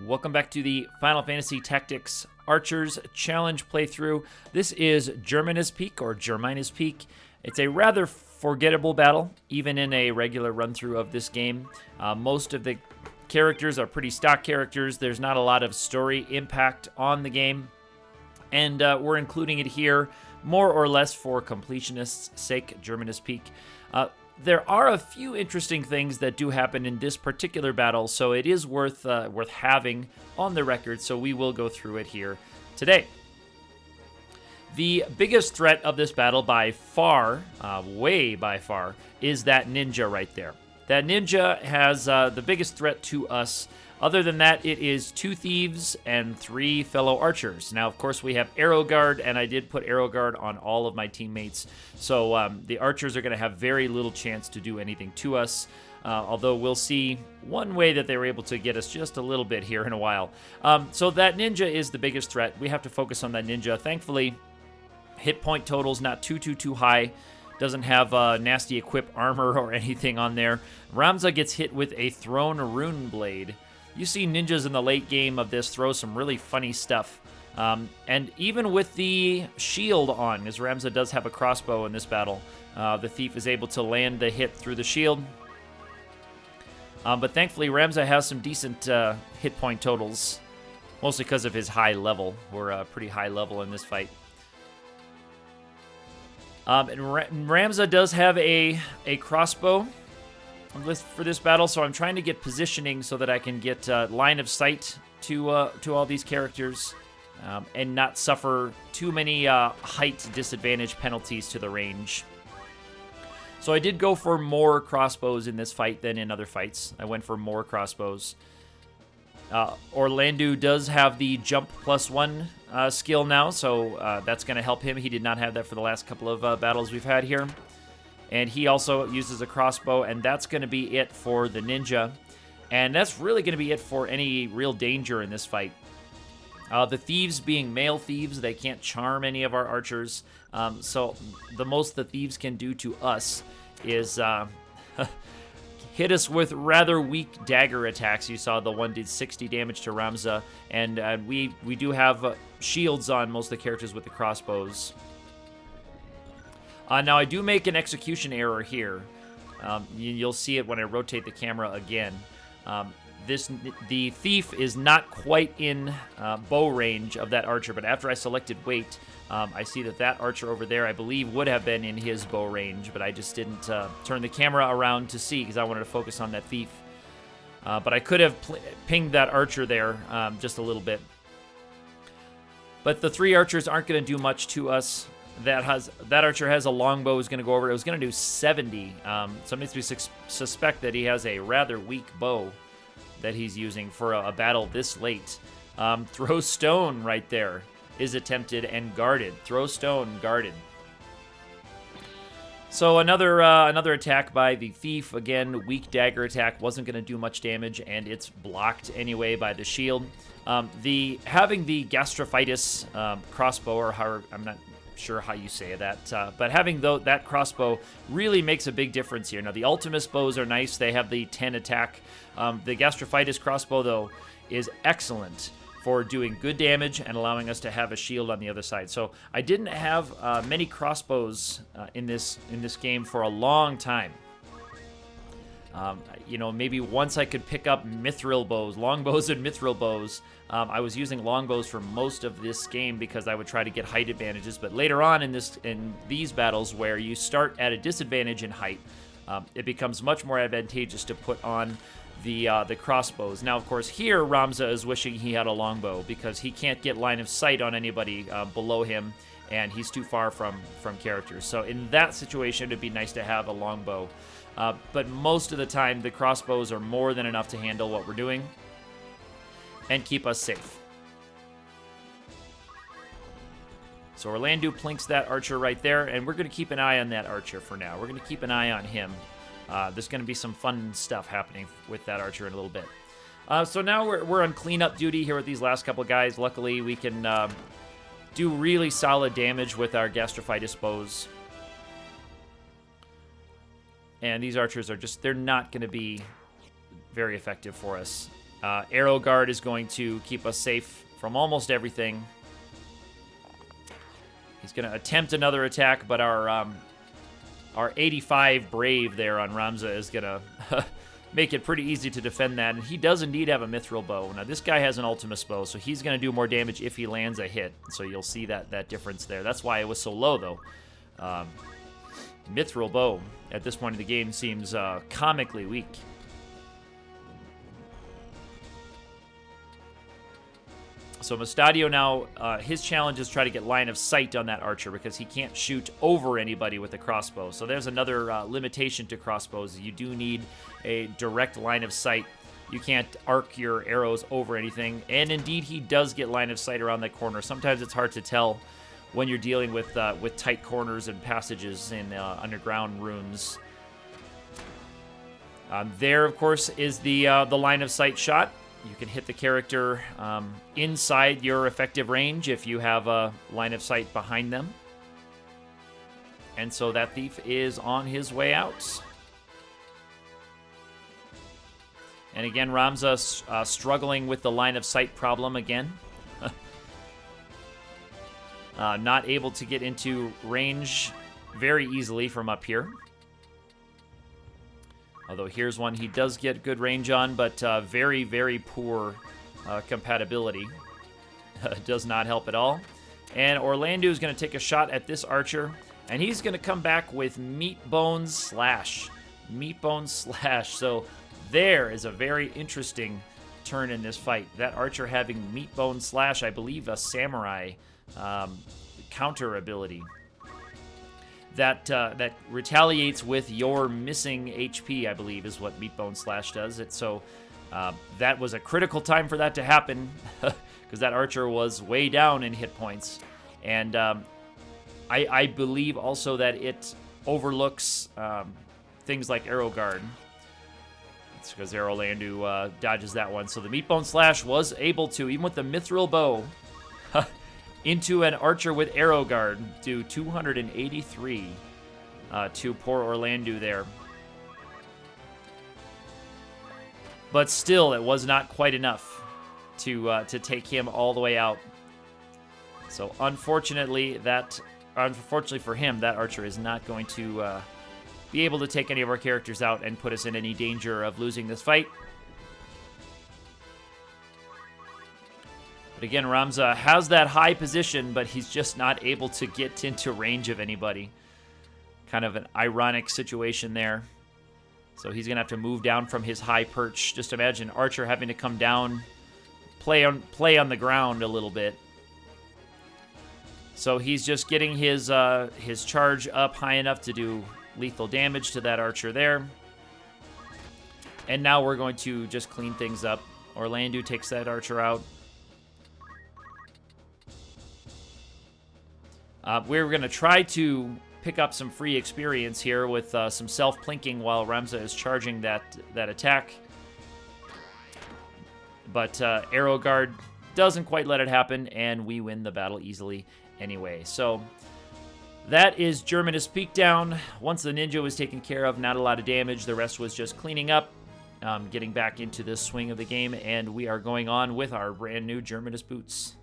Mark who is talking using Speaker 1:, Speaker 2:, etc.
Speaker 1: Welcome back to the Final Fantasy Tactics Archers Challenge playthrough. This is Germinas Peak, or Germinas Peak. It's a rather forgettable battle, even in a regular run-through of this game. Most of the characters are pretty stock characters. There's not a lot of story impact on the game, and we're including it here more or less for completionists' sake, Germinas Peak. There are a few interesting things that do happen in this particular battle, so it is worth having on the record, so we will go through it here today. The biggest threat of this battle by far, way by far, is that ninja right there. That ninja has the biggest threat to us. Other than that, it is 2 thieves and 3 fellow archers. Now, of course, we have arrow guard, and I did put arrow guard on all of my teammates. So the archers are going to have very little chance to do anything to us. Although we'll see one way that they were able to get us just a little bit here in a while. So that ninja is the biggest threat. We have to focus on that ninja. Thankfully, hit point total's not too high. Doesn't have nasty equip armor or anything on there. Ramza gets hit with a thrown rune blade. You see ninjas in the late game of this throw some really funny stuff. And even with the shield on, as Ramza does have a crossbow in this battle, the thief is able to land the hit through the shield. But thankfully, Ramza has some decent hit point totals, mostly because of his high level. We're pretty high level in this fight. And Ramza does have a crossbow for this battle, so I'm trying to get positioning so that I can get line of sight to all these characters and not suffer too many height disadvantage penalties to the range. So I did go for more crossbows in this fight than in other fights. I went for more crossbows. Orlando does have the jump +1 skill now, so that's going to help him. He did not have that for the last couple of battles we've had here. And he also uses a crossbow, and that's going to be it for the ninja. And that's really going to be it for any real danger in this fight. The thieves being male thieves, they can't charm any of our archers. So the most the thieves can do to us is hit us with rather weak dagger attacks. You saw the one did 60 damage to Ramza, and we do have shields on most of the characters with the crossbows. Now, I do make an execution error here. You'll see it when I rotate the camera again. The thief is not quite in bow range of that archer, but after I selected weight, I see that archer over there, I believe, would have been in his bow range, but I just didn't turn the camera around to see because I wanted to focus on that thief. But I could have pinged that archer there just a little bit. But the 3 archers aren't going to do much to us. That archer has a longbow, is going to go over. It was going to do 70, so it makes me suspect that he has a rather weak bow that he's using for a battle this late. Throw stone right there is attempted and guarded. Throw stone, guarded. So another attack by the thief. Again, weak dagger attack, wasn't going to do much damage, and it's blocked anyway by the shield. Having the gastrophytus crossbow, or however, I'm not sure how you say that, but having that crossbow really makes a big difference here. Now, the Ultimus bows are nice. They have the 10 attack. The gastrophytus crossbow, though, is excellent for doing good damage and allowing us to have a shield on the other side. So I didn't have many crossbows in this game for a long time. Maybe once I could pick up mithril bows, longbows and mithril bows. I was using longbows for most of this game because I would try to get height advantages. But later on in these battles where you start at a disadvantage in height, it becomes much more advantageous to put on the crossbows. Now, of course, here Ramza is wishing he had a longbow because he can't get line of sight on anybody below him, and he's too far from characters. So in that situation, it'd be nice to have a longbow. But most of the time, the crossbows are more than enough to handle what we're doing and keep us safe. So Orlando plinks that archer right there, and we're going to keep an eye on that archer for now. We're going to keep an eye on him. There's going to be some fun stuff happening with that archer in a little bit. So now we're on cleanup duty here with these last couple guys. Luckily, we can do really solid damage with our gastrophytus bows. And these archers are they're not going to be very effective for us. Arrow Guard is going to keep us safe from almost everything. He's going to attempt another attack, but our 85 Brave there on Ramza is going to make it pretty easy to defend that. And he does indeed have a Mithril Bow. Now, this guy has an Ultimus Bow, so he's going to do more damage if he lands a hit. So you'll see that difference there. That's why it was so low, though. Mithril Bow at this point in the game seems comically weak. So Mustadio now, his challenge is try to get line of sight on that archer because he can't shoot over anybody with a crossbow. So there's another limitation to crossbows. You do need a direct line of sight. You can't arc your arrows over anything. And indeed, he does get line of sight around that corner. Sometimes it's hard to tell when you're dealing with tight corners and passages in underground rooms. There, of course, is the line of sight shot. You can hit the character inside your effective range if you have a line of sight behind them. And so that thief is on his way out. And again, Ramza struggling with the line of sight problem again. Not able to get into range very easily from up here. Although here's one he does get good range on, but very, very poor compatibility. Does not help at all. And Orlando is going to take a shot at this archer, and he's going to come back with Meat Bones Slash. Meat Bones Slash. So there is a very interesting turn in this fight. That archer having Meat Bones Slash, I believe a samurai counter ability. That retaliates with your missing HP, I believe, is what Meatbone Slash does. So that was a critical time for that to happen because that archer was way down in hit points. And I believe also that it overlooks things like Arrow Guard. It's because Orlando dodges that one. So the Meatbone Slash was able to, even with the Mithril Bow, into an archer with Arrow Guard, do 283 to poor Orlando there. But still, it was not quite enough to take him all the way out. So unfortunately for him, that archer is not going to be able to take any of our characters out and put us in any danger of losing this fight. But again, Ramza has that high position, but he's just not able to get into range of anybody. Kind of an ironic situation there. So he's going to have to move down from his high perch. Just imagine Archer having to come down, play on the ground a little bit. So he's just getting his charge up high enough to do lethal damage to that Archer there. And now we're going to just clean things up. Orlando takes that Archer out. We're going to try to pick up some free experience here with some self-plinking while Ramza is charging that attack. But Arrow Guard doesn't quite let it happen, and we win the battle easily anyway. So that is Germinas Peak down. Once the ninja was taken care of, not a lot of damage. The rest was just cleaning up, getting back into the swing of the game, and we are going on with our brand new Germinas boots.